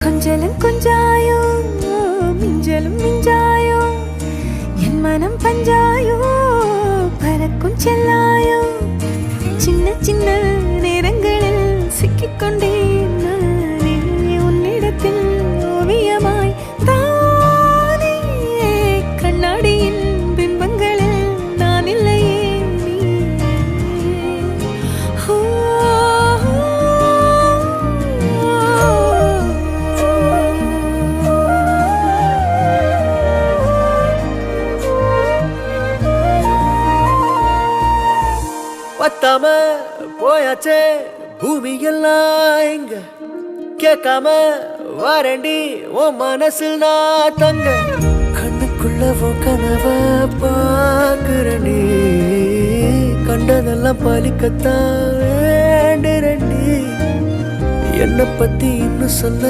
கொஞ்சலும் கொஞ்சாயோ மிஞ்சலும் மிஞ்சாயோ என் மனம் பஞ்சாயோ பறக்கும் செல்லாயோ சின்ன சின்ன நேரங்களில் சிக்கிக்கொண்டேன் நானே உன்னிடத்தில் ஓவியமாய் தானே கண்ணாடியின் பிம்பங்களில் நான் இல்லையே பத்தாம போயாச்சே பூமி எல்லாம் இங்க கேட்காம வாரண்டி உன் மனசில் நான் தங்க கண்ணுக்குள்ள உன் கனவ பாக்குறண்டி கண்டதெல்லாம் பலிக்கத்தான் வேண்டுறண்டி என்னை பத்தி இன்னும் சொல்ல